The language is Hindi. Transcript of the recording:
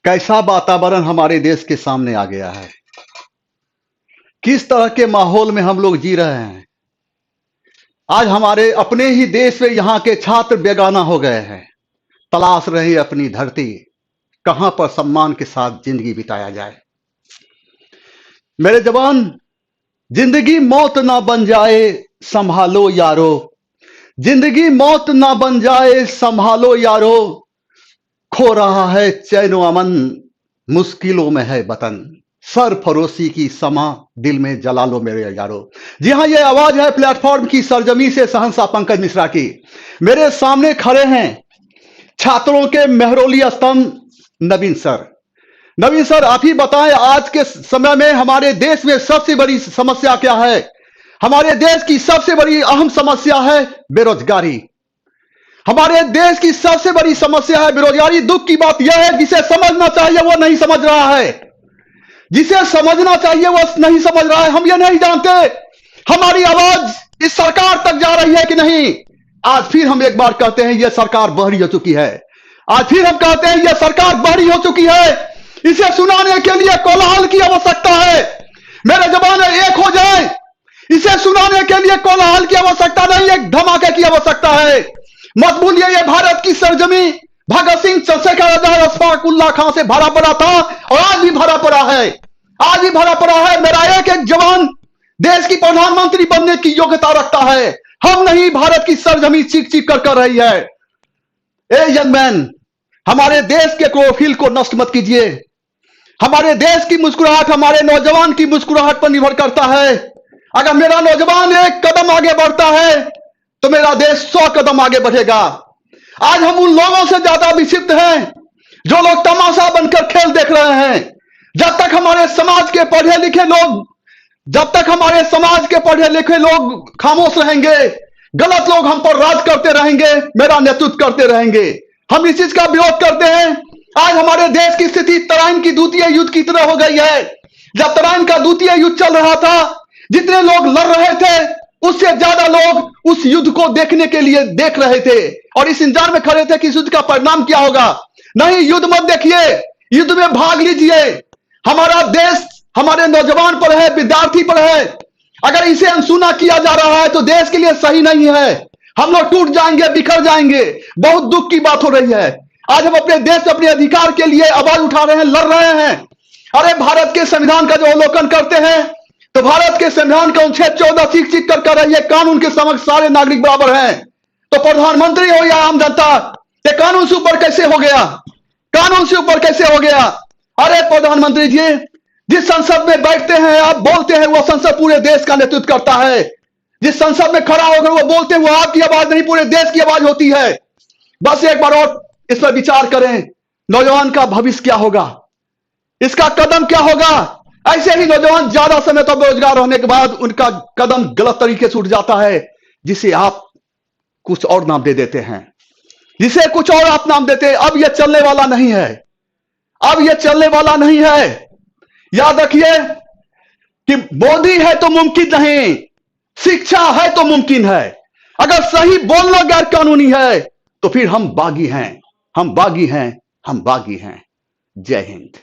कैसा वातावरण हमारे देश के सामने आ गया है, किस तरह के माहौल में हम लोग जी रहे हैं। आज हमारे अपने ही देश में यहाँ के छात्र बेगाना हो गए हैं, तलाश रहे अपनी धरती, कहां पर सम्मान के साथ जिंदगी बिताया जाए। मेरे जवान, जिंदगी मौत ना बन जाए संभालो यारो, जिंदगी मौत ना बन जाए संभालो यारो, खो रहा है चैन अमन, मुश्किलों में है वतन, सरफरोशी की समा दिल में जला लो मेरे यारो। जी हां, ये आवाज है प्लेटफॉर्म की सरजमी से शहंशाह पंकज मिश्रा की। मेरे सामने खड़े हैं छात्रों के मेहरोली स्तंभ नवीन सर। नवीन सर, आप ही बताएं, आज के समय में हमारे देश में सबसे बड़ी समस्या क्या है? हमारे देश की सबसे बड़ी अहम समस्या है बेरोजगारी। हमारे देश की सबसे बड़ी समस्या है बेरोजगारी। दुख की बात यह है, जिसे समझना चाहिए वो नहीं समझ रहा है, जिसे समझना चाहिए वो नहीं समझ रहा है। हम ये नहीं जानते हमारी आवाज इस सरकार तक जा रही है कि नहीं। आज फिर हम एक बार कहते हैं यह सरकार बहरी हो चुकी है। आज फिर हम कहते हैं यह सरकार बहरी हो चुकी है। इसे सुनाने के लिए कोलाहल की आवश्यकता है। मेरे जवान एक हो जाए, इसे सुनाने के लिए कोलाहल की आवश्यकता नहीं, एक धमाके की आवश्यकता है। मत भूलिए, यह भारत की सरजमी भगत सिंह, चंद्रशेखर आजाद, अशफाक उल्लाह खां से भरा पड़ा था और आज भी भरा पड़ा है। आज भी भरा पड़ा है। मेरा एक एक जवान देश की प्रधानमंत्री बनने की योग्यता रखता है। हम नहीं, भारत की सरजमी चीख चीख कर रही है। ए यंग मैन, हमारे देश के क्लोरोफिल को नष्ट मत कीजिए। हमारे देश की मुस्कुराहट हमारे नौजवान की मुस्कुराहट पर निर्भर करता है। अगर मेरा नौजवान एक कदम आगे बढ़ता है तो मेरा देश 100 कदम आगे बढ़ेगा। आज हम उन लोगों से ज्यादा विक्षिप्त हैं जो लोग तमाशा बनकर खेल देख रहे हैं। जब तक हमारे समाज के पढ़े लिखे लोग खामोश रहेंगे, गलत लोग हम पर राज करते रहेंगे, मेरा नेतृत्व करते रहेंगे। हम इस चीज का विरोध करते हैं। आज हमारे देश की स्थिति तराइन की द्वितीय युद्ध की तरह हो गई है। जब तराइन का द्वितीय युद्ध चल रहा था, जितने लोग लड़ रहे थे उससे ज्यादा लोग उस युद्ध को देखने के लिए देख रहे थे और इस इंतजार में खड़े थे कि इस युद्ध का परिणाम क्या होगा। नहीं, युद्ध मत देखिए, युद्ध में भाग लीजिए। हमारा देश हमारे नौजवान पर है, विद्यार्थी पर है। अगर इसे अनसुना किया जा रहा है तो देश के लिए सही नहीं है। हम लोग टूट जाएंगे, बिखर जाएंगे। बहुत दुख की बात हो रही है। आज हम अपने देश अपने अधिकार के लिए आवाज उठा रहे हैं, लड़ रहे हैं। अरे भारत के संविधान का जो अवलोकन करते हैं तो भारत के संविधान का अनुच्छेद 14 चीख चीख कर रही है, कानून के समक्ष सारे नागरिक बराबर हैं। तो प्रधानमंत्री हो या आम जनता, ये कानून से ऊपर कैसे हो गया? कानून से ऊपर कैसे हो गया? अरे प्रधानमंत्री जी, जिस संसद में बैठते हैं आप बोलते हैं, वो संसद पूरे देश का नेतृत्व करता है। जिस संसद में खड़ा होकर वो बोलते हैं, वो आपकी आवाज नहीं, पूरे देश की आवाज होती है। बस एक बार और इस पर विचार करें, नौजवान का भविष्य क्या होगा, इसका कदम क्या होगा। ऐसे ही नौजवान ज्यादा समय तक बेरोजगार होने के बाद उनका कदम गलत तरीके से उठ जाता है, जिसे आप कुछ और नाम दे देते हैं, जिसे कुछ और आप नाम देते हैं। अब यह चलने वाला नहीं है, अब यह चलने वाला नहीं है। याद रखिए कि मोदी है तो मुमकिन नहीं, शिक्षा है तो मुमकिन है। अगर सही बोलना गैर कानूनी है तो फिर हम बागी हैं, हम बागी हैं, हम बागी हैं। जय हिंद।